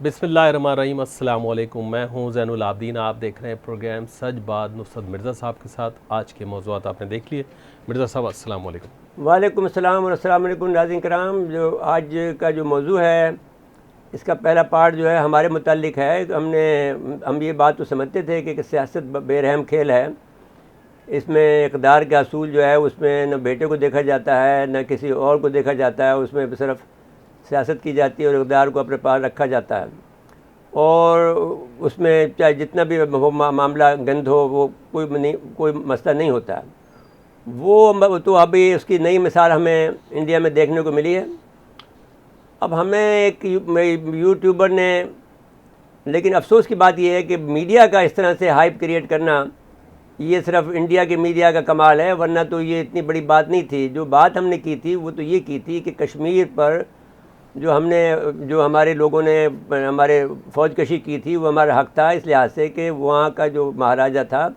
बिस्मिल्लाहिर्रहमानिर्रहीम। अस्सलाम वालेकुम। मैं हूं ज़ैनुल आबदीन। आप देख रहे हैं प्रोग्राम सच बात नुसरत मिर्ज़ा साहब के साथ। आज के मौज़ूआत आपने देख लिए। मिर्ज़ा साहब अस्सलाम वालेकुम। वालेकुम अस्सलाम और अस्सलाम वालेकुम नाज़रीन कराम। जो आज का जो मौजू है, इसका पहला पार्ट जो है हमारे मुतालिक है। हम ये बात तो समझते थे कि सियासत बेरहम खेल है। इसमें इक़्तिदार का असूल जो है उसमें न बेटे को देखा जाता है न किसी और को देखा जाता है। उसमें सिर्फ सियासत की जाती है और इक़्तिदार को अपने पास रखा जाता है। और उसमें चाहे जितना भी मामला गंद हो, वो कोई मसला नहीं होता है। वो तो अभी उसकी नई मिसाल हमें इंडिया में देखने को मिली है। अब हमें एक यूट्यूबर ने, लेकिन अफसोस की बात यह है कि मीडिया का इस तरह से हाइप क्रिएट करना, ये सिर्फ इंडिया के मीडिया का कमाल है, वरना तो ये इतनी बड़ी बात नहीं थी। जो बात हमने की थी वो तो ये की थी कि कश्मीर पर जो हमारे लोगों ने हमारे फ़ौज कशी की थी वो हमारा हक़ था, इस लिहाज से कि वहाँ का जो महाराजा था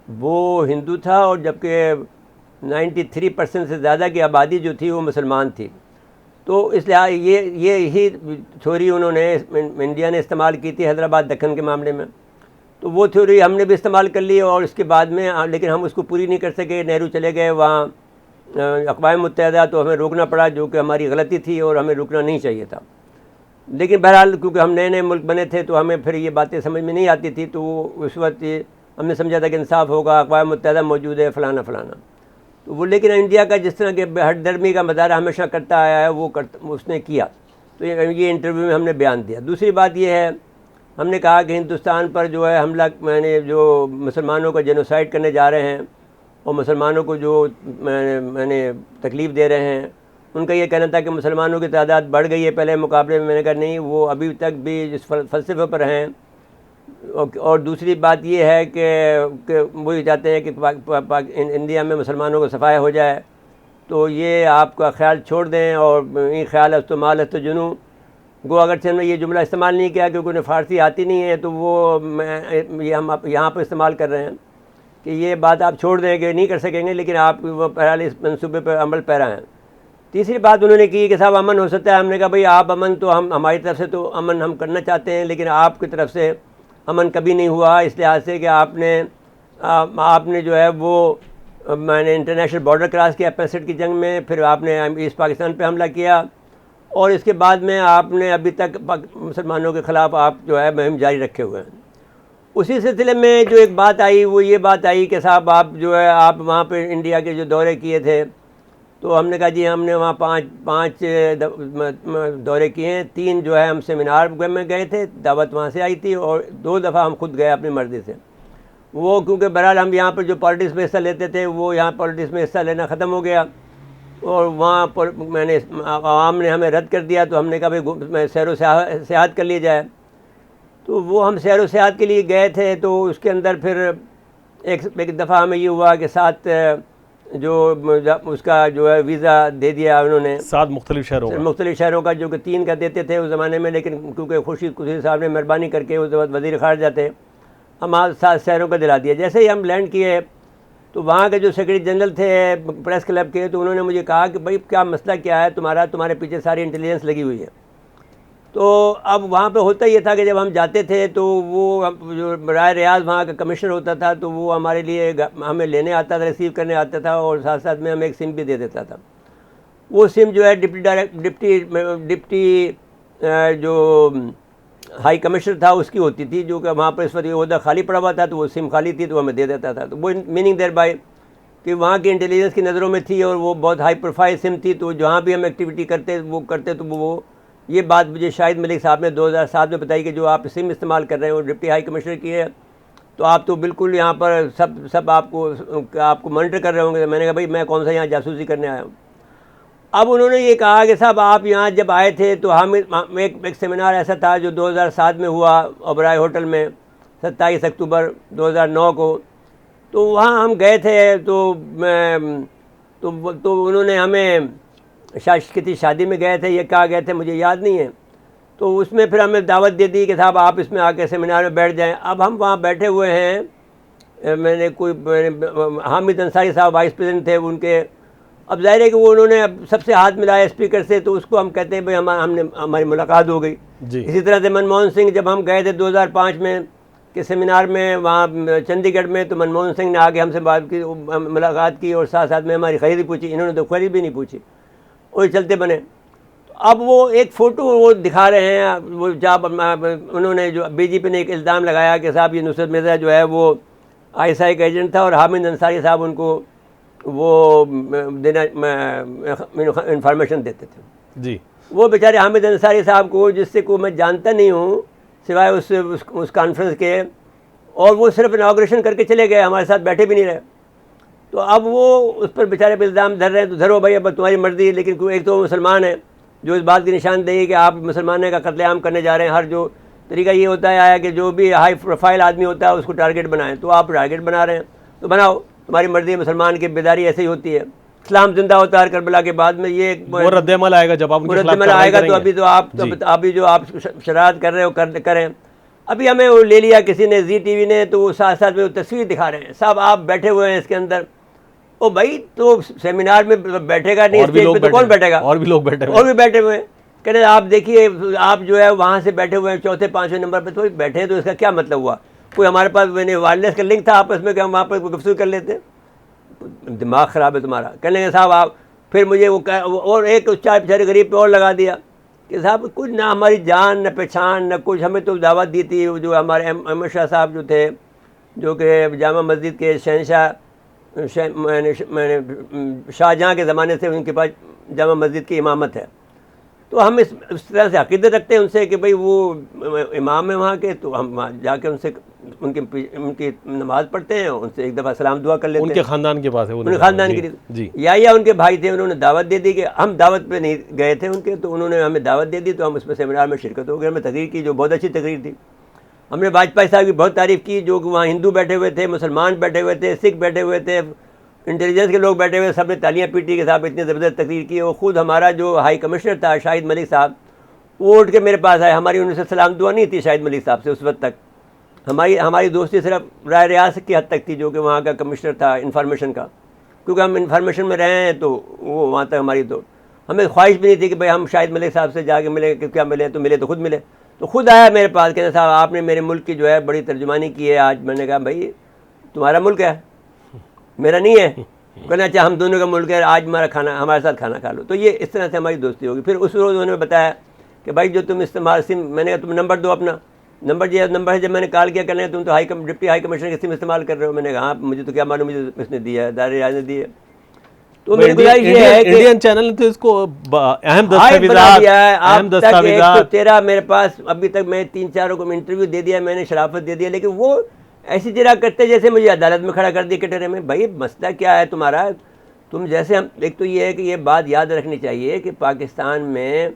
वो हिंदू था और जबकि 93% से ज़्यादा की आबादी जो थी वो मुसलमान थी। तो इस लिहाज ये ही थ्योरी उन्होंने इंडिया ने इस्तेमाल की थी हैदराबाद दक्कन के मामले में। तो वो थ्योरी हमने भी इस्तेमाल कर ली और इसके बाद में, लेकिन हम उसको पूरी नहीं कर सके। नेहरू चले गए वहाँ अक़वाम मुत्तहिदा, तो हमें रोकना पड़ा, जो कि हमारी गलती थी और हमें रुकना नहीं चाहिए था। लेकिन बहरहाल क्योंकि हम नए नए मुल्क बने थे तो हमें फिर ये बातें समझ में नहीं आती थी। तो उस वक्त हमने समझा था कि इंसाफ होगा, अक़वाम मुत्तहिदा मौजूद है, फ़लाना फ़लाना। तो वो, लेकिन इंडिया का जिस तरह के हठधर्मी का मज़ारा हमेशा करता आया है उसने किया। तो ये इंटरव्यू में हमने बयान दिया। दूसरी बात ये है, हमने कहा कि हिंदुस्तान पर जो है हमला, जो मुसलमानों का जेनोसाइड करने जा रहे हैं और मुसलमानों को जो मैंने तकलीफ़ दे रहे हैं, उनका ये कहना था कि मुसलमानों की तादाद बढ़ गई है पहले मुकाबले में। मैंने कहा नहीं, वो अभी तक भी इस फ़लसफ़े पर हैं। और दूसरी बात ये है कि वो ये चाहते हैं कि इंडिया में मुसलमानों को सफाया हो जाए। तो ये आपका ख्याल छोड़ दें और ये ख्याल है तो माल है तो जुनू गो। अगर हमने ये जुमला इस्तेमाल नहीं किया क्योंकि उन्हें फ़ारसी आती नहीं है, तो वो हम यहाँ पर इस्तेमाल कर रहे हैं कि ये बात आप छोड़ दें कि नहीं कर सकेंगे, लेकिन आप वो बहरहाल इस मनसूबे पर अमल पैरा हैं। तीसरी बात उन्होंने की कि साहब अमन हो सकता है। हमने कहा भाई आप अमन तो हमारी तरफ से तो अमन हम करना चाहते हैं, लेकिन आपकी तरफ से अमन कभी नहीं हुआ, इस लिहाज से कि आपने जो है वो मैंने इंटरनेशनल बॉर्डर क्रॉस किया 65 की जंग में, फिर आपने ईस्ट पाकिस्तान पे हमला किया और इसके बाद में आपने अभी तक मुसलमानों के ख़िलाफ़ आप जो है मुहिम जारी रखे हुए हैं। उसी सिलसिले में जो एक बात आई वो ये बात आई कि साहब आप जो है आप वहाँ पे इंडिया के जो दौरे किए थे, तो हमने कहा जी हमने वहाँ पाँच दौरे किए हैं। 3 जो है हम सेमिनार में गए थे, दावत वहाँ से आई थी, और 2 दफ़ा हम खुद गए अपनी मर्ज़ी से। वो क्योंकि बहरहाल हम यहाँ पर जो पॉलिटिक्स में हिस्सा लेते थे वो यहाँ पॉलिटिक्स में हिस्सा लेना ख़त्म हो गया और वहाँ पर आवाम ने हमें रद्द कर दिया। तो हमने कहा भाई सैर व सियाहत कर ली जाए। तो वो हम सैर व सियाहत के लिए गए थे। तो उसके अंदर फिर एक दफ़ा हमें ये हुआ कि 7 जो उसका जो है वीज़ा दे दिया उन्होंने 7 मुख्तलिफ शहरों का, जो कि 3 का देते थे उस ज़माने में, लेकिन क्योंकि खुशी साहब ने मेहरबानी करके उस वक्त वज़ीर ख़ारिजा थे, हम 7 शहरों का दिला दिया। जैसे ही हम लैंड किए तो वहाँ के जो सेक्रेटरी जनरल थे प्रेस क्लब के, तो उन्होंने मुझे कहा कि भाई क्या मसला क्या है तुम्हारे पीछे सारी इंटेलिजेंस लगी हुई है। तो अब वहाँ पे होता ये था कि जब हम जाते थे तो वो जो राय रियाज वहाँ का कमिश्नर होता था, तो वो हमारे लिए हमें लेने आता था, रिसीव करने आता था और साथ साथ में हमें एक सिम भी दे देता था। वो सिम जो है डिप्टी जो हाई कमिश्नर था उसकी होती थी, जो कि वहाँ पर इस वक्त ओहदा खाली पड़ा हुआ था, तो वो सिम खाली थी तो हमें दे देता था। तो वो मीनिंग देयर बाय कि वहाँ की इंटेलिजेंस की नज़रों में थी और वो बहुत हाई प्रोफाइल सिम थी। तो जहाँ भी हम एक्टिविटी करते तो वो ये बात मुझे शाहिद मलिक साहब ने 2007 में बताई कि जो आप सिम इस्तेमाल कर रहे हैं वो डिप्टी हाई कमिश्नर की है, तो आप तो बिल्कुल यहाँ पर सब आपको मॉनिटर कर रहे होंगे। मैंने कहा भाई मैं कौन सा यहाँ जासूसी करने आया हूँ। अब उन्होंने ये कहा कि साहब आप यहाँ जब आए थे तो हम एक सेमिनार ऐसा था जो 2007 में हुआ ओबराय होटल में 27 अक्टूबर 2009 को। तो वहाँ हम गए थे तो उन्होंने हमें किसी शादी में गए थे, ये कहा गए थे मुझे याद नहीं है। तो उसमें फिर हमें दावत दे दी कि साहब आप इसमें आके सेमिनार में बैठ जाएं। अब हम वहाँ बैठे हुए हैं, हामिद अंसारी साहब वाइस प्रेसिडेंट थे उनके, अब जाहिर है कि वो उन्होंने अब सबसे हाथ मिलाया स्पीकर से, तो उसको हम कहते हैं भाई हमारी मुलाकात हो गई। इसी तरह से मनमोहन सिंह, जब हम गए थे 2005 में के सेमिनार में वहाँ चंडीगढ़ में, तो मनमोहन सिंह ने आके हमसे बात की, मुलाकात की और साथ साथ में हमारी खरीदी पूछी। इन्होंने तो खरीद भी नहीं पूछी और चलते बने। तो अब वो एक फ़ोटो वो दिखा रहे हैं, वो जब उन्होंने जो बीजेपी ने एक इल्ज़ाम लगाया कि साहब ये नुसरत मिर्ज़ा जो है वो ISI का एजेंट था और हामिद अंसारी साहब उनको वो देना इंफॉर्मेशन देते थे जी। वो बेचारे हामिद अंसारी साहब को, जिससे को मैं जानता नहीं हूँ सिवाय उस कॉन्फ्रेंस के, और वो सिर्फ इनाग्रेशन करके चले गए, हमारे साथ बैठे भी नहीं रहे। तो अब वो उस पर बेचारे पे इल्ज़ाम धर रहे हैं, तो धरो भाई, अब तुम्हारी मर्ज़ी है। लेकिन एक तो मुसलमान है जो इस बात की निशानदेही कि आप मुसलमानों का कत्लेआम करने जा रहे हैं। हर जो तरीका ये होता है आया कि जो भी हाई प्रोफाइल आदमी होता है उसको टारगेट बनाएं, तो आप टारगेट बना रहे हैं, तो बनाओ, तुम्हारी मर्ज़ी है। मुसलमान की बेदारी ऐसे ही होती है। इस्लाम जिंदा होता है करबला के बाद में, ये वो रद्द-ए-अमल आएगा जब आप रद्द-ए-अमल आएगा। तो अभी तो आप अभी जो आप शरारत कर रहे हो करें। अभी हमें वो ले लिया किसी ने, ZTV ने, तो वो साथ साथ में वो तस्वीर दिखा रहे हैं, साहब आप बैठे हुए हैं इसके अंदर। ओ भाई, तो सेमिनार में बैठेगा नहीं, स्टेज पे तो कौन बैठेगा? और भी लोग बैठे हुए, और भी बैठे हुए हैं। कह रहे आप देखिए, आप जो है वहाँ से बैठे हुए हैं चौथे पाँचवें नंबर पर, तो बैठे हैं, तो इसका क्या मतलब हुआ? कोई हमारे पास मैंने वायरलेस का लिंक था आपस में कि हम वहाँ पर गुफ्तगू कर लेते हैं? दिमाग ख़राब है तुम्हारा। कहने लगे साहब आप, फिर मुझे वो और एक चाय बेचारे गरीब पे और लगा दिया कि साहब कुछ ना हमारी जान न पहचान न कुछ, हमें तो दावत दी थी जो हमारे अहमद शाह साहब जो थे, जो कि जामा मस्जिद के शहनशाह, मैंने शाहजहाँ के ज़माने से उनके पास जामा मस्जिद की इमामत है। तो हम इस तरह से अक़ीदत रखते हैं उनसे कि भाई वो इमाम है वहाँ के, तो हम वहाँ जाके उनसे उनकी नमाज़ पढ़ते हैं, उनसे एक दफ़ा सलाम दुआ कर लेते हैं। उनके ख़ानदान के पास है, उनके ख़ानदान के लिए या उनके भाई थे, उन्होंने दावत दे दी कि हम दावत पे नहीं गए थे उनके, तो उन्होंने हमें दावत दे दी, तो हम उसमें सेमिनार में शिरकत हो गई। हमें तकरीर की जो बहुत अच्छी तकरीर थी। हमने वाजपेयी साहब की बहुत तारीफ़ की, जो कि वहाँ हिंदू बैठे हुए थे, मुसलमान बैठे हुए थे, सिख बैठे हुए थे, इंटेलिजेंस के लोग बैठे हुए, सब ने तालियाँ पीटी के साहब इतनी ज़बरदस्त तकरीर की। वो खुद हमारा जो हाई कमिश्नर था शाहिद मलिक साहब, वो उठ के मेरे पास आए। हमारी उनसे सलाम दुआ नहीं थी शाहिद मलिक साहब से उस वक्त तक। हमारी दोस्ती सिर्फ राय रियासत की हद तक थी, जो कि वहाँ का कमिश्नर था इंफॉर्मेशन का, क्योंकि हम इंफॉर्मेशन में रहे हैं, तो वो वहाँ तक हमारी, तो हमें ख्वाहिश भी नहीं थी कि भाई हम शाहिद मलिक साहब से जाके मिले, कि क्या मिले, तो मिले तो खुद मिले। तो खुद आया मेरे पास, कहना साहब आपने मेरे मुल्क की जो है बड़ी तर्जुमानी की है आज। मैंने कहा भाई तुम्हारा मुल्क है, मेरा नहीं है। कहना अच्छा हम दोनों का मुल्क है, आज हमारे साथ खाना खा लो। तो ये इस तरह से हमारी दोस्ती होगी। फिर उस रोज़ उन्होंने बताया कि भाई जो तुम इस्तेमाल सिम, मैंने कहा तुम नंबर दो अपना। नंबर है, जब मैंने कॉल किया करने, तुम तो डिप्टी हाई कमिश्नर की सिम इस्तेमाल कर रहे हो। मैंने कहा हाँ, मुझे तो क्या मालूम, मुझे इसने दिया है, दायरे राज ने दी है। तो मेरी गुजारिश ये है कि इंडियन चैनल ने तो इसको अहम दस्तावेज़ात तेरा मेरे पास अभी तक मैं 3-4 को इंटरव्यू दे दिया, मैंने शराफत दे दिया, लेकिन वो ऐसी जरा करते जैसे मुझे अदालत में खड़ा कर दिया कटहरे में। भाई मसला क्या है तुम्हारा? तुम जैसे हम, एक तो ये है कि ये बात याद रखनी चाहिए कि पाकिस्तान में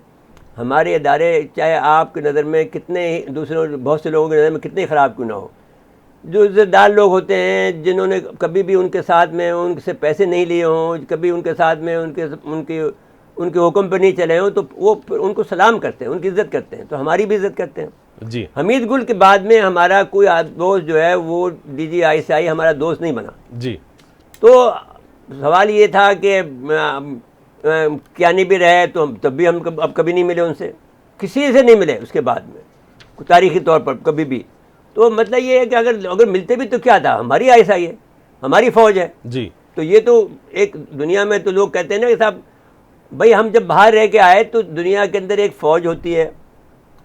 हमारे इदारे, चाहे आपकी नज़र में कितने दूसरों बहुत से लोगों की नज़र में कितने ख़राब क्यों ना हो, जो इज़्ज़तदार लोग होते हैं, जिन्होंने कभी भी उनके साथ में उनसे पैसे नहीं लिए हों, कभी उनके साथ में उनके हुक्म पर नहीं चले हों, तो वो उनको सलाम करते हैं, उनकी इज़्ज़त करते हैं। तो हमारी भी इज़्ज़त करते हैं जी। हमीद गुल के बाद में हमारा कोई दोस्त जो है वो DG ISI हमारा दोस्त नहीं बना जी। तो सवाल ये था कि क्या नहीं भी रहे, तो तब भी हम अब कभी नहीं मिले उनसे, किसी से नहीं मिले उसके बाद में तारीख़ी तौर पर कभी भी। तो मतलब ये है कि अगर मिलते भी तो क्या था, हमारी ISI है, हमारी फ़ौज है जी। तो ये तो एक दुनिया में तो लोग कहते हैं ना कि साहब भाई हम जब बाहर रह के आए तो दुनिया के अंदर एक फ़ौज होती है,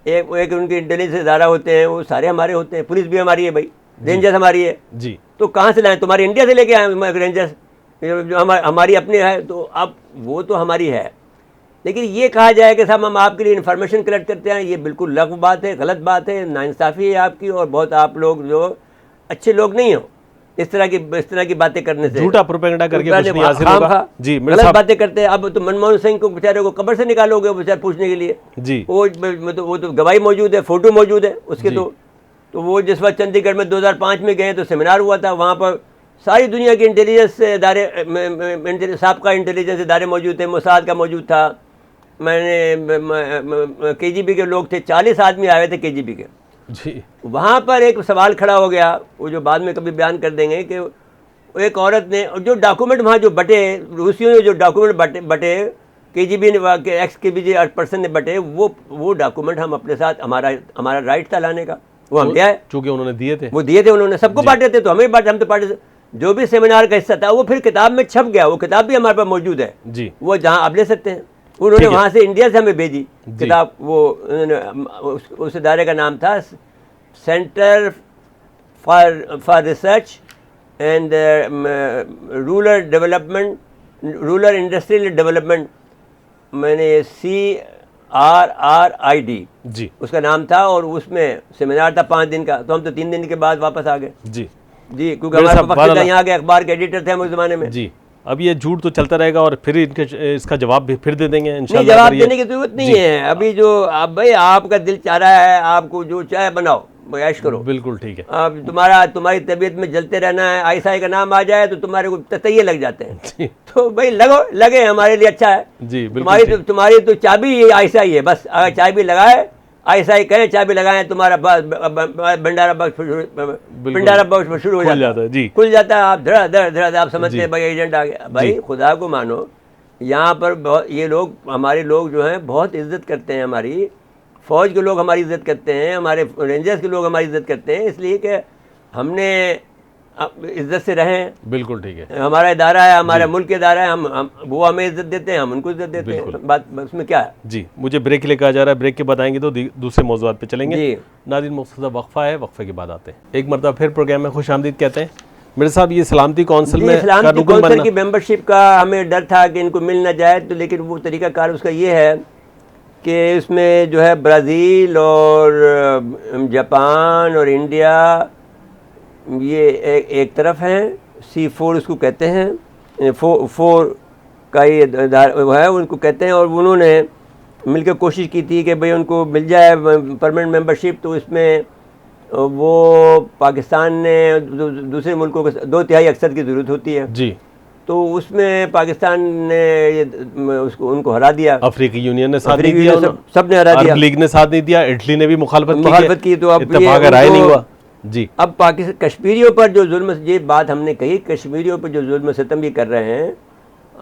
एक उनके इंटेलिजेंस इदारा होते हैं, वो सारे हमारे होते हैं, पुलिस भी हमारी है भाई, रेंजर्स हमारी है जी। तो कहाँ से लाएं? तुम्हारे इंडिया से लेके आए रेंजर्स, जो हमारी अपनी है, तो अब वो तो हमारी है। लेकिन ये कहा जाए कि साहब हम आपके लिए इन्फॉर्मेशन कलेक्ट करते हैं, ये बिल्कुल लग़्व बात है, गलत बात है, नाइंसाफ़ी है आपकी, और बहुत आप लोग जो अच्छे लोग नहीं हो इस तरह की बातें करने से, झूठा प्रोपेगेंडा करके कुछ नहीं हासिल होगा जी। गलत बातें करते हैं। अब तो मनमोहन सिंह को बेचारे को कब्र से निकालोगे बेचारे पूछने के लिए जी, वो तो गवाही मौजूद है, फ़ोटो मौजूद है उसके। तो वो जिस वक्त चंडीगढ़ में 2005 में गए तो सेमिनार हुआ था, वहाँ पर सारी दुनिया के इंटेलिजेंस इदारे, साबका इंटेलिजेंस इदारे मौजूद थे, मोसाद का मौजूद था, मैंने KGB के लोग थे, 40 आदमी आए थे KGB के जी। वहाँ पर एक सवाल खड़ा हो गया, वो जो बाद में कभी बयान कर देंगे, कि एक औरत ने जो डॉक्यूमेंट वहाँ जो बटे, रूसियों ने जो डॉक्यूमेंट बटे KGB ने एक्स KGB पर्सन ने बटे, वो डॉक्यूमेंट हम अपने साथ, हमारा राइट था लाने का, वो हम ले आए, चूंकि उन्होंने दिए थे, वो दिए थे उन्होंने, सबको बांटे थे, तो हमें बांटे, हम तो बांटे। जो भी सेमिनार का हिस्सा था वो फिर किताब में छप गया, वो किताब भी हमारे पास मौजूद है जी, वो जहाँ आप ले सकते हैं। उन्होंने वहाँ से इंडिया से हमें भेजी किताब, वो उस इदारे का नाम था centre for research and rural industrial development, मैंने CRRID जी उसका नाम था, और उसमें सेमिनार था 5 दिन का, तो हम तो 3 दिन के बाद वापस आ गए जी जी, क्योंकि हमारे पास यहाँ के अखबार के एडिटर थे हम उस जमाने में जी। अब ये झूठ तो चलता रहेगा और फिर इसका जवाब भी फिर दे देंगे नहीं, इंशाल्लाह। जवाब देने की जरूरत नहीं है अभी। जो आप भाई आपका दिल चाह रहा है, आपको जो चाहे बनाओ, ऐश करो, बिल्कुल ठीक है। अब तुम्हारी तबीयत में जलते रहना है, आईसाई का नाम आ जाए तो तुम्हारे को ततैये लग जाते हैं जी तो भाई लगे हमारे लिए अच्छा है जी, बिल्कुल तुम्हारी तो चाबी आईसाई है, बस अगर चाबी लगाए, आईसाई कहे चाबी लगाए, तुम्हारा भंडारा बख्श शुरू हो जाता है जी, खुल जाता है। आप धड़ा आप समझते हैं भाई एजेंट आ गया। भाई खुदा को मानो, यहाँ पर ये लोग, हमारे लोग जो हैं बहुत इज्जत करते हैं, हमारी फौज के लोग हमारी इज्जत करते हैं, हमारे रेंजर्स के लोग हमारी इज्जत करते हैं, इसलिए कि हमने इज्जत से रहें। बिल्कुल ठीक है। हमारा इदारा है, हमारा मुल्क इदारा है, हम वो हमें इज्जत देते हैं, हम उनको इज्जत देते हैं, बात उसमें क्या है जी। मुझे ब्रेक लेकर आ जा रहा है, ब्रेक के बाद आएंगे तो दूसरे मौजूद पे चलेंगे जी। नाज़रीन, मुख्तसर वक्फा है, वक्फे के बाद आते हैं। एक मरतबा फिर प्रोग्राम में खुश आमदीद कहते हैं। मेरे साहब, ये सलामती कौंसिल में सलामती कौंसिल की मेंबरशिप का हमें डर था कि इनको मिल ना जाए, तो लेकिन वो तरीक़ाकार उसका ये है कि इसमें जो है ब्राज़ील और जापान और इंडिया ये एक तरफ हैं, C4 उसको कहते हैं, 4 का ये वो है उनको कहते हैं, और उन्होंने मिलकर कोशिश की थी कि भाई उनको मिल जाए परमानेंट मेंबरशिप। तो इसमें वो पाकिस्तान ने दूसरे मुल्कों को 2/3 अक्सर की ज़रूरत होती है जी, तो उसमें पाकिस्तान ने उनको हरा दिया, अफ्रीकी यूनियन ने साथ नहीं दिया, सब ने हरा दिया, अरब लीग ने साथ नहीं दिया, इटली ने भी मुखालफत की, तो अब इत्तेफाक राय नहीं हुआ जी। अब पाकिस्तान कश्मीरियों पर जो जुल्म, ये बात हमने कही, कश्मीरियों पर जो जुल्म सितम भी कर रहे हैं,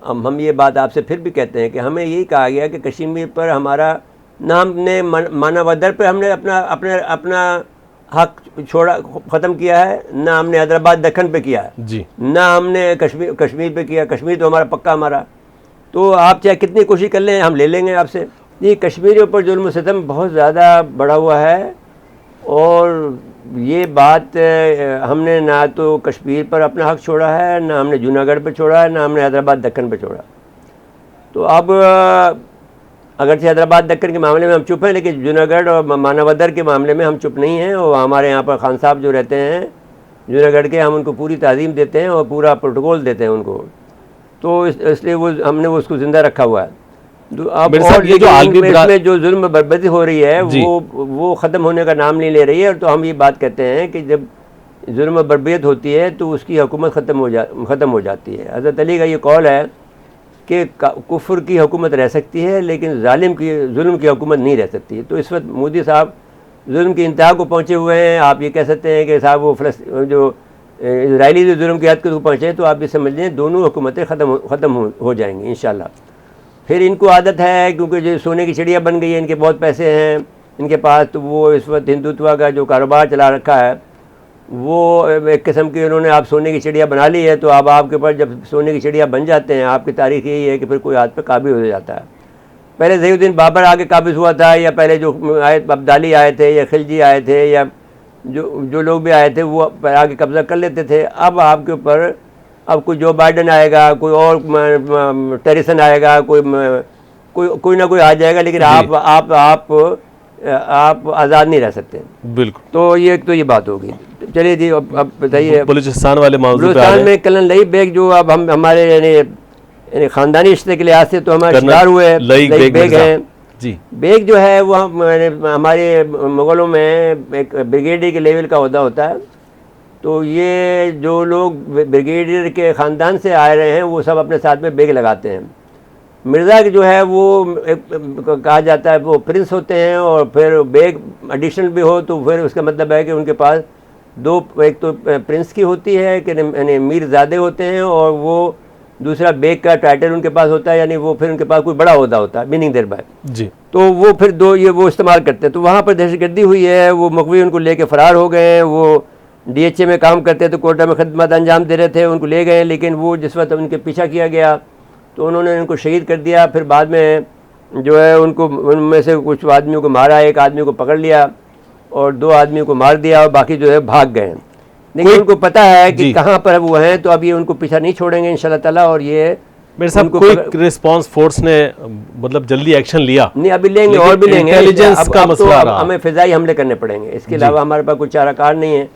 हम ये बात आपसे फिर भी कहते हैं कि हमें यही कहा गया कि कश्मीर पर हमारा ना हमने मानवाधिकार पर हमने अपना हक छोड़ा, ख़त्म किया है, ना हमने हैदराबाद दक्कन पे किया है जी, ना हमने कश्मीर पे किया। कश्मीर तो हमारा पक्का हमारा, तो आप चाहे कितनी कोशिश कर लें हम ले लेंगे आपसे। ये कश्मीरियों पर जुल्म सितम बहुत ज़्यादा बढ़ा हुआ है, और ये बात हमने ना तो कश्मीर पर अपना हक छोड़ा है, ना हमने जूनागढ़ पे छोड़ा है, ना हमने हैदराबाद दक्कन पे छोड़ा। तो अब अगरचे हैदराबाद दक्कन के मामले में हम चुप हैं, लेकिन जूनागढ़ और मानवाधिकार के मामले में हम चुप नहीं हैं। और हमारे यहाँ पर खान साहब जो रहते हैं जूनागढ़ के, हम उनको पूरी ताज़ीम देते हैं और पूरा प्रोटोकॉल देते हैं उनको, तो इसलिए हमने वो उसको ज़िंदा रखा हुआ है। अब और ये जो इसमें जो जुल्म बर्बादी हो रही है वो ख़त्म होने का नाम नहीं ले रही है। तो हम ये बात कहते हैं कि जब जुल्म बर्बाद होती है तो उसकी हुकूमत ख़त्म हो जाती है। हज़रत अली का ये कौल है कि कुफ्र की हुकूमत रह सकती है, लेकिन जुल्म की हुकूमत नहीं रह सकती। तो इस वक्त मोदी साहब जुल्म की इंतहा को पहुँचे हुए हैं। आप ये कह सकते हैं कि साहब वो जो इजरायली जो जुल्म की हद को पहुँचे, तो आप ये समझ लें दोनों हुकूमतें ख़त्म हो जाएंगी इंशाल्लाह। फिर इनको आदत है, क्योंकि जो सोने की चिड़िया बन गई है, इनके बहुत पैसे हैं इनके पास, तो वो इस वक्त हिंदुत्व का जो कारोबार चला रखा है वो एक किस्म की उन्होंने आप सोने की चिड़िया बना ली है। तो अब आपके पास जब सोने की चिड़िया बन जाते हैं, आपकी तारीख यही है कि फिर कोई हाथ पे काबिज हो जाता है। पहले ज़हीउद्दीन बाबर आगे काबिज हुआ था, या पहले जो आए अब्दाली आए थे या खिलजी आए थे, या जो लोग भी आए थे वो आगे कब्ज़ा कर लेते थे। अब आपके ऊपर अब कोई जो बाइडन आएगा, कोई और टेरिसन आएगा, कोई ना कोई आ जाएगा, लेकिन आप आज़ाद नहीं रह सकते। बिल्कुल। तो ये बात होगी। चलिए जी, अब बताइए बलूचिस्तान वाले मौजूद बलूचिस्तान में कलन लई बेग जो अब हम हमारे यानी ख़ानदानी रिश्ते के लिहाज से तो हमारे शिकार हुए लई बेग हैं जी। बेग जो है वो हमारे मुग़लों में एक ब्रिगेडियर के लेवल का ओहदा होता है। तो ये जो लोग ब्रिगेडियर के ख़ानदान से आ रहे हैं वो सब अपने साथ में बेग लगाते हैं। मिर्ज़ा जो है वो कहा जाता है वो प्रिंस होते हैं, और फिर बेग एडिशनल भी हो तो फिर उसका मतलब है कि उनके पास दो, एक तो प्रिंस की होती है कि यानी मीरजादे होते हैं, और वो दूसरा बेग का टाइटल उनके पास होता है, यानी वो फिर उनके पास कोई बड़ा ओहदा होता है, मीनिंग देयर बाय जी। तो वो फिर दो ये वो इस्तेमाल करते हैं। तो वहाँ पर दहशतगर्दी हुई है, वो मकवी उनको लेके फ़रार हो गए हैं। वो DHA में काम करते थे, कोटा में खदमत अंजाम दे रहे थे, उनको ले गए, लेकिन वो जिस वक्त उनके पीछा किया गया तो उन्होंने उनको शहीद कर दिया। फिर बाद में जो है उनको उनमें से कुछ आदमियों को मारा, एक आदमी को पकड़ लिया और 2 आदमियों को मार दिया, और बाकी जो है भाग गए। लेकिन उनको पता है कि कहाँ पर वो हैं, तो अब ये उनको पीछा नहीं छोड़ेंगे इंशाल्लाह ताला। और ये मेरे साहब क्विक रिस्पांस फोर्स ने मतलब जल्दी एक्शन लिया नहीं, अभी लेंगे और भी लेंगे। इंटेलिजेंस का मसला रहा, हमें फिजाई हमले करने पड़ेंगे, इसके अलावा हमारे पास कोई चाराकार नहीं है।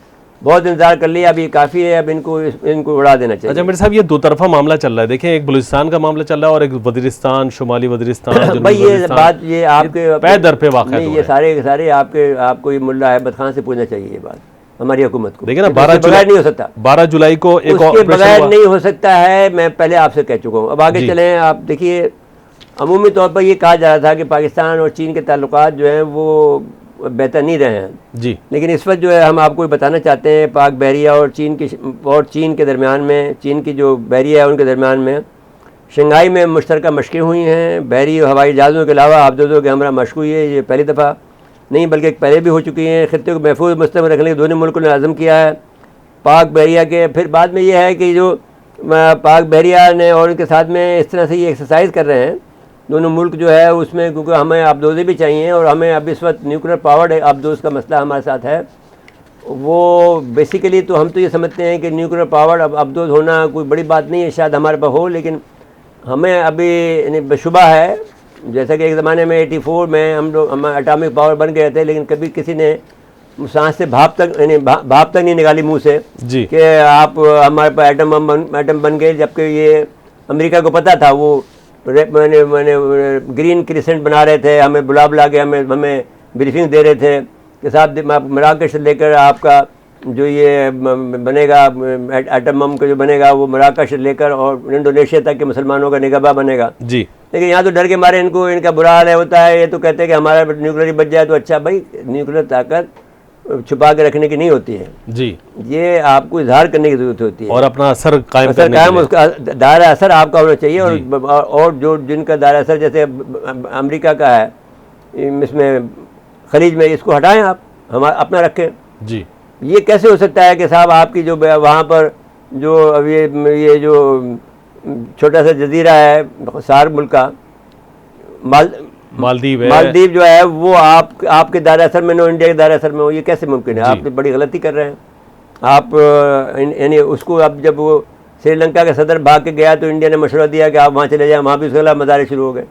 बहुत इंतजार कर लिया, अभी काफ़ी है, अब इनको उड़ा देना चाहिए। अच्छा मेरे साहब, ये 2 तरफा मामला चल रहा है। देखें, एक बलूचिस्तान का मामला चल रहा है और एक वज़ीरिस्तान, शुमाली वज़ीरिस्तान, भाई ये बात ये आपके पैर दर पे वाक़ है। ये सारे आपको ये मुल्ला अहमद खान से पूछना चाहिए ये बात, हमारी हुकूमत को। देखिए ना, 12 जुलाई नहीं हो सकता, 12 जुलाई को एक उसके बगैर नहीं हो सकता है। मैं पहले आपसे कह चुका हूँ। अब आगे चलें। आप देखिए, अमूमी तौर पर ये कहा जा रहा था कि पाकिस्तान और चीन के ताल्लुकात जो हैं वो बेहतर नहीं रहे हैं जी, लेकिन इस वक्त जो है हम आपको बताना चाहते हैं, पाक बहरिया और चीन के दरमियान में, चीन की जो बहरिया है उनके दरमियान में शंघाई में मुश्तरका मशक़ें हुई हैं। बहरी और हवाई जहाज़ों के अलावा आबदोज़ों के हमरा मशक़ हुई है। ये पहली दफ़ा नहीं बल्कि पहले भी हो चुकी हैं। ख़ित्ते को महफूज मुस्तक़बिल रखने के दोनों मुल्कों ने आज़म किया है पाक बहरिया के। फिर बाद में ये है कि जो पाक बहरिया ने और उनके साथ में इस तरह से ये एक्सरसाइज कर रहे हैं दोनों मुल्क जो है उसमें, क्योंकि हमें आबदोज़ें भी चाहिए और हमें अब इस वक्त न्यूक्लियर पावर्ड आबदोज़ का मसला हमारे साथ है। वो बेसिकली तो हम तो ये समझते हैं कि न्यूक्लियर पावर्ड आबदोज़ होना कोई बड़ी बात नहीं है, शायद हमारे पास हो, लेकिन हमें अभी बशुबा है। जैसा कि एक ज़माने में 84 में हम एटॉमिक पावर बन गए थे, लेकिन कभी किसी ने सांस से भाप तक नहीं निकाली मुंह से कि आप हमारे पास एटम बन गए, जबकि ये अमेरिका को पता था। वो मैंने ग्रीन क्रिसेंट बना रहे थे, हमें बुला के हमें ब्रीफिंग दे रहे थे कि साहब मराकश से लेकर आपका जो ये बनेगा एटम बम का जो बनेगा वो मराकश से लेकर और इंडोनेशिया तक के मुसलमानों का निगहबा बनेगा जी। लेकिन यहाँ तो डर के मारे इनका बुरा हाल होता है। ये तो कहते हैं कि हमारा न्यूक्लियर बच जाए तो अच्छा। भाई न्यूक्लियर ताकत छुपा के रखने की नहीं होती है जी, ये आपको इजहार करने की जरूरत होती है और अपना असर कायम उसका दायरा असर आपका होना चाहिए। और जो जिनका दायरा असर जैसे अमेरिका का है इसमें खलीज में, इसको हटाएं आप, हम अपना रखें जी। ये कैसे हो सकता है कि साहब आपकी जो वहाँ पर जो अब ये जो छोटा सा जजीरा है सार मुल्क का मालदीव जो है वो आपके दायरा असर में, नो इंडिया के दायरा असर में हो, ये कैसे मुमकिन है? आप तो बड़ी गलती कर रहे हैं। आप यानी उसको अब जब वो श्रीलंका का सदर भाग के गया तो इंडिया ने मशवरा दिया कि आप वहाँ चले जाएं, वहाँ भी उसके खिलाफ मजारे शुरू हो गए।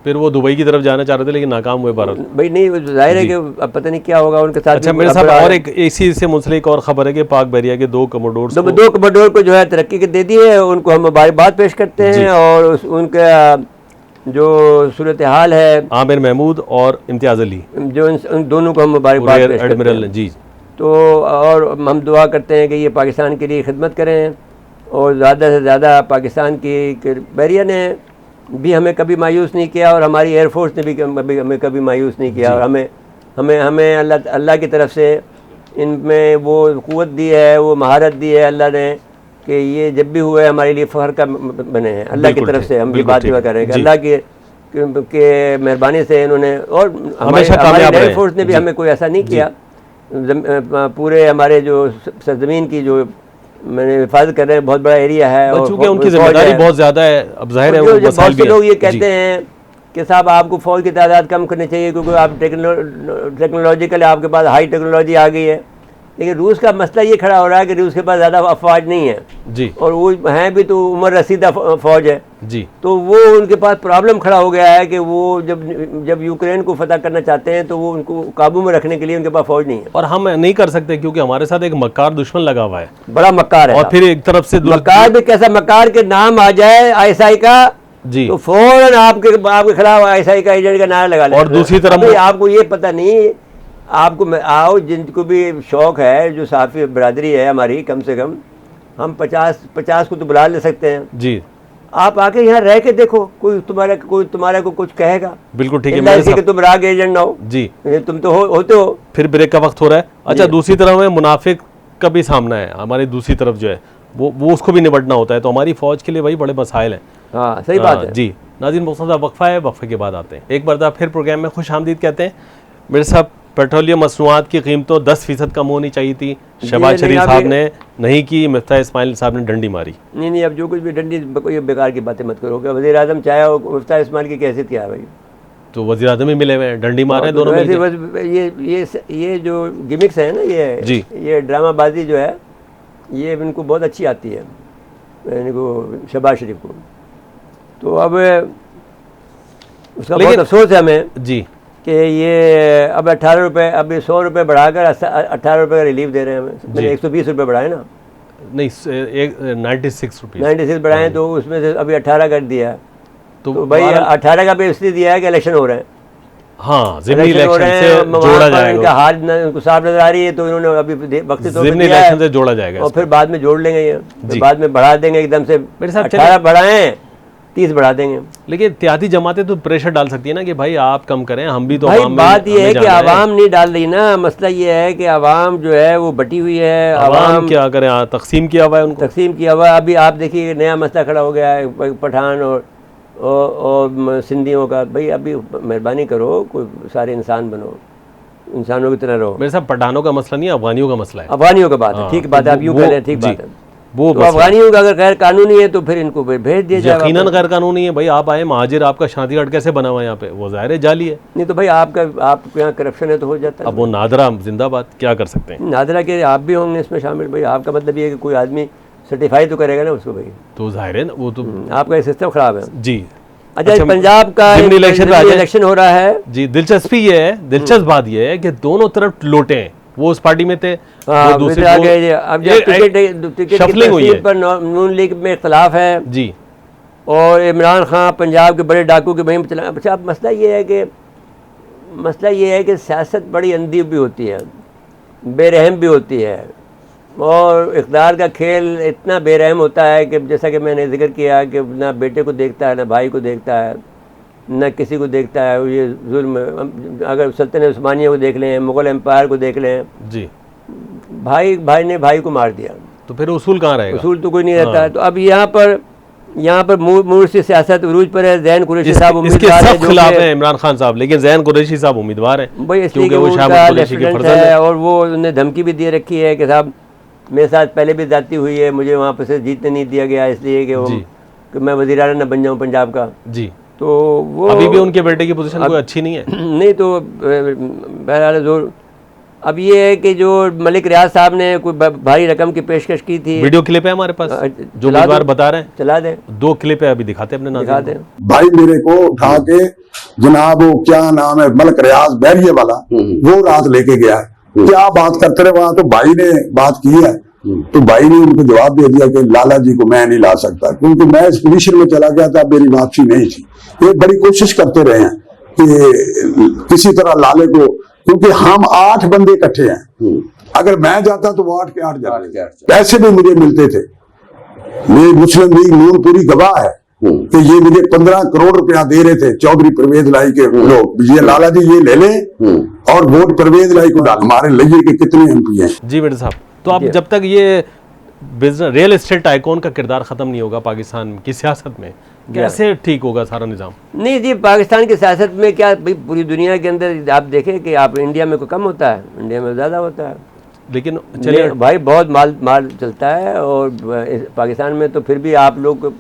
फिर वो दुबई की तरफ जाना चाह रहे थे लेकिन नाकाम हुए भारत। भाई नहीं, जाहिर है कि अब पता नहीं क्या होगा उनके साथ। अच्छा मेरे साहब, और एक इसी से मुंसलिक और खबर है कि पाक बहरिया के 2 कमोडोर को जो है तरक्की के दे दी है, उनको हम मुबारकबाद पेश करते हैं। और उनका जो सूरत हाल है आमिर महमूद और इम्तियाज़ अली, जो उन दोनों को हम मुबारकबाद पेश करते हैं जी। तो और हम दुआ करते हैं कि ये पाकिस्तान के लिए खिदमत करें और ज़्यादा से ज़्यादा पाकिस्तान की बहरिया ने भी हमें कभी मायूस नहीं किया और हमारी एयरफोर्स ने भी हमें कभी मायूस नहीं किया। और हमें अल्लाह की तरफ से इनमें वो क़ुव्वत दी है, वो महारत दी है अल्लाह ने कि ये जब भी हुए हमारे लिए फ़ख्र का बने हैं। अल्लाह की तरफ से हम ये बात कर रहे हैं कि अल्लाह के मेहरबानी से इन्होंने, और हमारी एयरफोर्स ने भी हमें कोई ऐसा नहीं किया। पूरे हमारे जो सरजमीन की जो मैंने हिफाजत कर रहे हैं, बहुत बड़ा एरिया है और चूँकि उनकी जिम्मेदारी बहुत ज़्यादा है। अब जाहिर है बहुत से लोग ये कहते हैं कि साहब आपको फ़ौज की तादाद कम करनी चाहिए क्योंकि आप टेक्नोलॉजिकल आपके पास हाई टेक्नोलॉजी आ गई है। लेकिन रूस का मसला ये खड़ा हो रहा है कि रूस के पास ज़्यादा अफवाज नहीं है जी, और वो हैं भी तो उम्र रसीदा फ़ौज है जी। तो वो उनके पास प्रॉब्लम खड़ा हो गया है कि वो जब यूक्रेन को फतह करना चाहते हैं तो वो उनको काबू में रखने के लिए उनके पास फ़ौज नहीं है। और हम नहीं कर सकते क्योंकि हमारे साथ एक मक्कार दुश्मन लगा हुआ है, बड़ा मक्कार है। और फिर एक तरफ से मक्कार भी कैसा मक्कार के नाम आ जाए ISI का जी, तो फौरन आपके खिलाफ ISI का एजेंट का नारा लगा लेते। और दूसरी तरफ आपको ये पता नहीं, आपको आओ जिनको भी शौक़ है, जो साफ़ी बरादरी है हमारी, कम से कम हम 50 को तो बुला ले सकते हैं जी। आप आके यहाँ रह के देखो, कोई तुम्हारे को कुछ कहेगा? बिल्कुल ठीक है कि तुम राग एजेंट ना हो जी, तुम तो होते हो। फिर ब्रेक का वक्त हो रहा है। अच्छा दूसरी तरफ में मुनाफिक का भी सामना है, हमारी दूसरी तरफ जो है वो उसको भी निपटना होता है, तो हमारी फ़ौज के लिए वही बड़े मसाइल हैं। हाँ सही बात है जी नाज़रीन, मौसम वक्फा है, वक्फे के बाद आते हैं। एक बार फिर प्रोग्राम में खुश आमदीद कहते हैं। मेरे साहब, पेट्रोलियम मसनूआत की कीमतों 10% कम होनी चाहिए थी, शहबाज शरीफ साहब ने नहीं की, मिफ्ता इस्माइल साहब ने डंडी मारी। नहीं, अब जो कुछ भी डंडी, ये बेकार की बातें मत करो। वज़ीर आज़म चाहे मिफ्ता इस्माइल की कैसे क्या है भाई, तो वज़ीर आज़म ही मिले हुए हैं, डंडी मार रहे हैं दोनों मिलके। ये जो गिमिक्स है ना, ये ड्रामाबाजी जो है, ये इनको बहुत अच्छी आती है, इनको शहबाज शरीफ को। तो अब उसका बहुत अफसोस है हमें जी कि ये अब 18 रुपये, अब 100 रुपये बढ़ाकर 18 रुपये का रिलीफ दे रहे हैं हमें। मैंने 120 रुपये बढ़ाए ना, नहीं 96 रुपये 96 बढ़ाए, तो उसमें से अभी 18 कर दिया है। तो भाई 18 का भी इसलिए दिया है कि इलेक्शन हो रहे हैं। हाँ, ज़िमनी इलेक्शन से जोड़ा जाएगा, उनका हाथ उनको साफ नजर आ रही है, तो इन्होंने अभी वक्त तो ज़िमनी इलेक्शन से जोड़ा जाएगा और फिर बाद में जोड़ लेंगे, ये बाद में बढ़ा देंगे एकदम से। मेरे साथ 18 बढ़ाएं 30 बढ़ा देंगे। लेकिन इत्तेहादी जमातें तो प्रेशर डाल सकती है ना कि भाई आप कम करें, हम भी तो भाई बात ये है कि आवाम नहीं डाल रही ना, मसला ये है कि आवाम जो है वो बटी हुई है। आवाम क्या करें, तकसीम किया हुआ है उनको, तकसीम किया हुआ है। अभी आप देखिए नया मसला खड़ा हो गया है पठान और सिंधियों का। भाई अभी मेहरबानी करो, कोई सारे इंसान बनो, इंसानों की तरह रहो। मेरे साथ पठानों का मसला नहीं है, अफगानियों का मसला है। अफगानियों का बात है, ठीक बात है, आप यूँ कह रहे हैं, ठीक बात है। वो तो अफगानियों का अगर गैर कानूनी है तो फिर इनको भेज दिया जाए। यकीनन गैर कानूनी है भाई, आप आए महाजिर, आपका शादी कार्ड कैसे बना हुआ है यहाँ पे, वो ज़ाहिर है जाली है। नहीं तो भाई आपके यहाँ करप्शन है तो हो जाता है। अब वो नादरा जिंदाबाद, क्या कर सकते हैं। नादरा के आप भी होंगे इसमें शामिल। भाई आपका मतलब ये है कि कोई आदमी सर्टिफाई तो करेगा ना उसको भाई, तो ज़ाहिर है ना, वो तो आपका सिस्टम खराब है जी। अच्छा, पंजाब का इलेक्शन हो रहा है जी। दिलचस्पी ये है, दिलचस्प बात ये है कि दोनों तरफ लोटे हैं, वो उस पार्टी में थे, वो दूसरे अब शफलिंग हुई है, पर नून लीग में इख्तलाफ है जी, और इमरान खान पंजाब के बड़े डाकू के वहीं चला। अच्छा, अब मसला ये है कि सियासत बड़ी अंधी भी होती है, बेरहम भी होती है, और इक़्तिदार का खेल इतना बेरहम होता है कि जैसा कि मैंने जिक्र किया कि ना बेटे को देखता है, ना भाई को देखता है, न किसी को देखता है। ये जुल्म, अगर सल्तनत उस्मानिया को देख लें, मुग़ल एम्पायर को देख लें जी, भाई ने भाई को मार दिया, तो फिर उसूल कहाँ रहेगा? उसूल तो कोई नहीं रहता है। तो अब यहाँ पर मूड से सियासत उरूज पर है। ज़ैन कुरैशी साहब उम्मीदवार हैं, खिलाफ है इमरान खान साहब, लेकिन ज़ैन कुरैशी साहब उम्मीदवार हैं भाई, इसलिए वो शाहबाज कुरैशी के फर्जंद है, और वो उन्हें धमकी भी दे रखी है कि साहब मेरे साथ पहले भी जाती हुई है, मुझे वहाँ पर से जीतने नहीं दिया गया इसलिए कि मैं वज़ीर आला न बन जाऊँ पंजाब का जी। तो वो अभी भी उनके बेटे की पोजीशन कोई अच्छी नहीं है। नहीं तो बहरहाल जोर अब ये है कि जो मलिक रियाज साहब ने कोई भारी रकम की पेशकश की थी, वीडियो क्लिप है हमारे पास जो उम्मीदवार बता रहे हैं, चला दें, 2 क्लिप है, अभी दिखाते हैं अपने नाज़रीन को। भाई मेरे को उठा के जनाब वो क्या नाम है मलिक रियाज बैरिये वाला, वो रात लेके गया है, क्या बात करते रहे वहां। तो भाई ने बात की है, तो भाई ने उनको जवाब दे दिया कि लाला जी को मैं नहीं ला सकता, क्योंकि मैं इस पोजीशन में चला गया था, मेरी वापसी नहीं थी। ये बड़ी कोशिश करते रहे हैं कि किसी तरह लाले को, क्योंकि हम 8 बंदे इकट्ठे हैं, अगर मैं जाता तो वो 8 के 8 जाते, पैसे भी मुझे मिलते थे। ये मुस्लिम लीग नून पूरी गवाह है कि ये मुझे 15 करोड़ रुपया दे रहे थे चौधरी परवेज लाई के लोग, ये लाला जी ये ले लें और वोट परवेज लाई को डाल। हमारे लिए के कितने एमपी हैं जी मेरे साहब। तो अब जब तक ये बिजनेस रियल एस्टेट टाइकून का किरदार ख़त्म नहीं होगा पाकिस्तान की सियासत में, कैसे ठीक होगा सारा निज़ाम? नहीं जी, पाकिस्तान की सियासत में क्या, भाई पूरी दुनिया के अंदर आप देखें कि आप इंडिया में कोई कम होता है, इंडिया में ज़्यादा होता है, लेकिन चलिए भाई बहुत माल चलता है। और पाकिस्तान में तो फिर भी आप लोग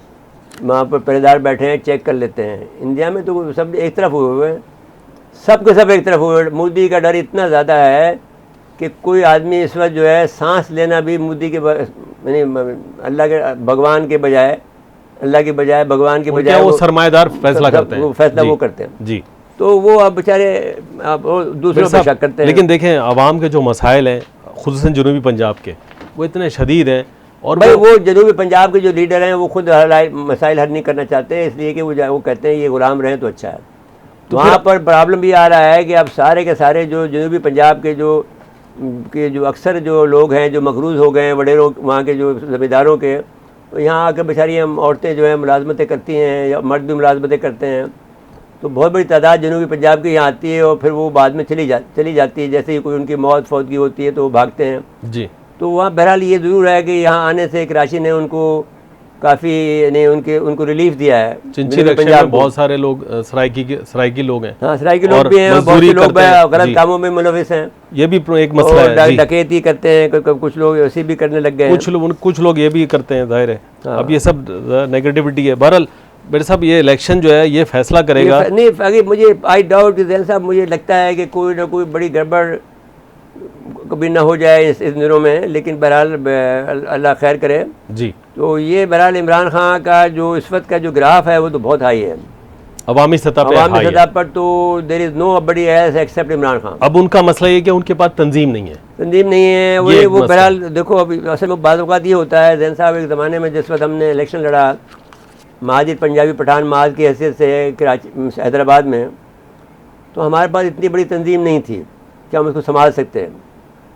वहाँ पर पहरेदार बैठे हैं, चेक कर लेते हैं। इंडिया में तो सब एक तरफ हुए हुए हैं, सब के सब एक तरफ हुए। मोदी का डर इतना ज़्यादा है कि कोई आदमी इस वक्त जो है सांस लेना भी मोदी के अल्लाह के भगवान के बजाय, अल्लाह के बजाय भगवान के बजाय वो सरमाएदार फैसला करते हैं, वो फैसला वो करते हैं जी। तो वो अब बेचारे दूसरों पर शक करते हैं। लेकिन देखें आवाम के जो मसाइल हैं खुसूसन जनूबी पंजाब के, वो इतने शदीद हैं, और भाई वो जनूबी पंजाब के जो लीडर हैं वो खुद मसाइल हल नहीं करना चाहते, इसलिए कि वो कहते हैं ये गुलाम रहें तो अच्छा है। तो वहाँ पर प्रॉब्लम भी आ रहा है कि अब सारे के सारे जो जनूबी पंजाब के जो अक्सर जो लोग हैं जो मकरूज़ हो गए हैं, बड़े लोग वहाँ के जो ज़मींदारों के, तो यहाँ आकर बेचारी औरतें जो हैं मुलाजमतें करती हैं, या मर्द भी मुलाजमतें करते हैं। तो बहुत बड़ी तादाद जनूबी पंजाब की यहाँ आती है और फिर वो बाद में चली जाती है। जैसे ही कोई उनकी मौत फौतगी होती है तो वो भागते हैं जी। तो वहाँ बहरहाल ये ज़रूर है कि यहाँ आने से एक राशि ने उनको काफ़ी ने उनको रिलीफ दिया है। चिंची रक्षा में बहुत सारे लोग सराइकी लोग हैं। हाँ, सराइकी लोग भी हैं, और बहुत से लोग गलत कामों में मुलविस हैं। ये भी एक मसला है। डकैती करते हैं, कुछ लोग ऐसे भी करने लग गए हैं। कुछ लोग ये भी करते हैं, जाहिर है। अब ये सब नेगेटिविटी है। बहरहाल मेरे साहब ये इलेक्शन जो है ये फैसला करेगा। नहीं, अगर मुझे आई डाउट जैन साहब, मुझे लगता है कि कोई ना कोई बड़ी गड़बड़ कभी ना हो जाए इस दिनों में, लेकिन बहरहाल अल्लाह खैर करे जी। तो ये बहरहाल इमरान खान का जो इस वक्त का जो ग्राफ है वो तो बहुत हाई है अवामी सतह पर। तो देयर इज नो बड़ी एज एक्सेप्ट इमरान खान। अब उनका मसला ये कि उनके पास तंजीम नहीं है। वो बहरहाल देखो, अभी असल में बात ये होता है जैन साहब, एक ज़माने में जिस वक्त हमने इलेक्शन लड़ा महाजिर पंजाबी पठान महाज की हैसियत से कराची हैदराबाद में, तो हमारे पास इतनी बड़ी तंजीम नहीं थी कि हम उसको संभाल सकते हैं,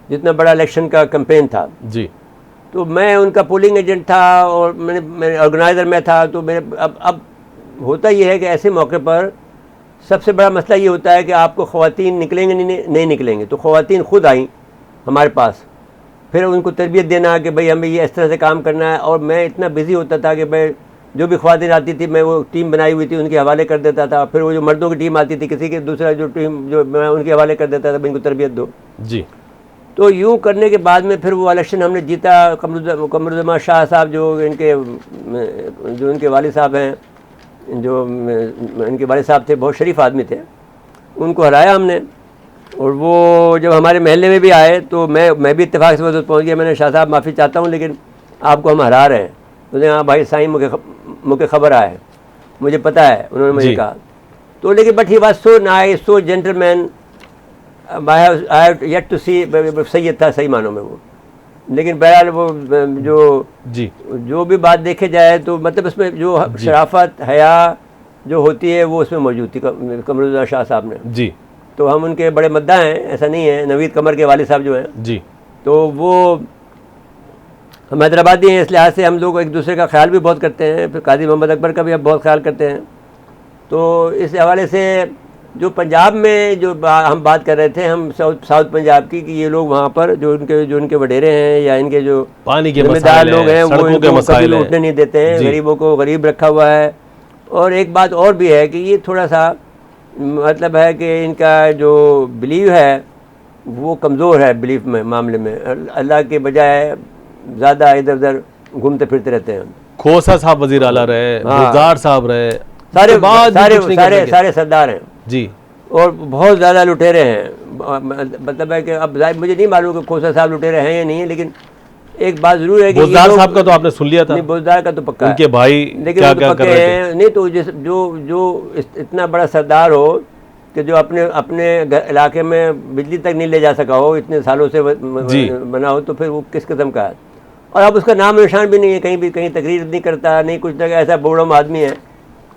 जितना बड़ा इलेक्शन का कैंपेन था जी। तो मैं उनका पोलिंग एजेंट था और मैंने ऑर्गेनाइज़र में था। तो मेरे अब होता ये है कि ऐसे मौके पर सबसे बड़ा मसला ये होता है कि आपको ख़वातीन निकलेंगे नहीं निकलेंगे। तो ख़वातीन खुद आई हमारे पास, फिर उनको तरबियत देना कि भाई हमें ये इस तरह से काम करना है। और मैं इतना बिज़ी होता था कि मैं जो भी ख़वातीन आती थी, मैं वो टीम बनाई हुई थी उनके हवाले कर देता था। फिर वो जो मर्दों की टीम आती थी, किसी के दूसरा जो टीम जो मैं उनके हवाले कर देता था, भाई इनको तरबियत दो जी। तो यूँ करने के बाद में फिर वो इलेक्शन हमने जीता। कमरुज़्ज़मान शाह साहब जो इनके वालिद साहब हैं, जो इनके वालिद साहब थे, बहुत शरीफ आदमी थे, उनको हराया हमने। और वो जब हमारे महल्ले में भी आए तो मैं भी इत्तेफाक से वजह पहुँच गया। मैंने शाह साहब माफ़ी चाहता हूँ, लेकिन आपको हम हरा रहे हैं। मुझे हाँ भाई साईं मुझे खबर आए, मुझे पता है, उन्होंने मुझे कहा। तो लेकिन but he was so nice, so gentleman. I have yet to see, Syed था सही मानों में वो। लेकिन बहरहाल वो जो भी बात देखे जाए तो मतलब उसमें जो शराफत हया जो होती है वो उसमें मौजूद थी कमरुज़्ज़मान शाह साहब ने जी। तो हम उनके बड़े मद्दा हैं, ऐसा नहीं है। नवीद कमर के वालिद साहब जो हैं जी, तो वो हम हैदराबादी हैं, इस लिहाज से हम लोग एक दूसरे का ख्याल भी बहुत करते हैं। फिर काजी मोहम्मद अकबर का भी अब बहुत ख्याल करते हैं। तो इस हवाले से जो पंजाब में जो हम बात कर रहे थे, हम साउथ पंजाब की, कि ये लोग वहाँ पर जो उनके वडेरे हैं या इनके जो पानी के जिम्मेदार लोग हैं वो इनको कभी लूटने नहीं देते हैं। गरीबों को गरीब रखा हुआ है। और एक बात और भी है कि ये थोड़ा सा मतलब है कि इनका जो बिलीव है वो कमज़ोर है, बिलीफ में मामले में अल्लाह के बजाय ज़्यादा इधर उधर घूमते फिरते रहते हैं। खोसा साहब वज़ीर आला रहे, गुलजार साहब रहे, सारे सरदार हैं जी। और बहुत ज़्यादा लुटेरे हैं। मतलब है कि अब मुझे नहीं मालूम कि खोसा साहब लुटेरे हैं या नहीं है, लेकिन एक बात ज़रूर है कि बुज़दार साहब का तो आपने सुन लिया था। नहीं, बुज़दार का तो पक्का उनके भाई लेकिन क्या क्या कर रहे थे? नहीं तो जो इतना बड़ा सरदार हो कि जो अपने इलाके में बिजली तक नहीं ले जा सका हो, इतने सालों से बना हो, तो फिर वो किस किस्म का है। और अब उसका नाम निशान भी नहीं है, कहीं तकरीर नहीं करता, नहीं कुछ ना, ऐसा बोड़म आदमी है।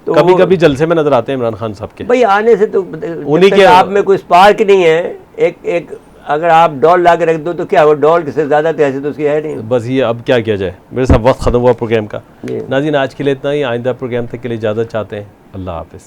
तो कभी कभी जलसे में नजर आते हैं इमरान खान साहब के। भाई आने से तो उन्हीं के आप में कोई स्पार्क नहीं है। एक अगर आप डॉल ला के रख दो तो क्या वो डॉल किससे ज़्यादा तहसील तो उसकी है नहीं। बस ये अब क्या किया जाए। मेरे साथ वक्त ख़त्म हुआ प्रोग्राम का। नाज़रीन आज के लिए इतना ही। आइंदा प्रोग्राम तक के लिए इजाज़त चाहते हैं। अल्लाह हाफ़िज़।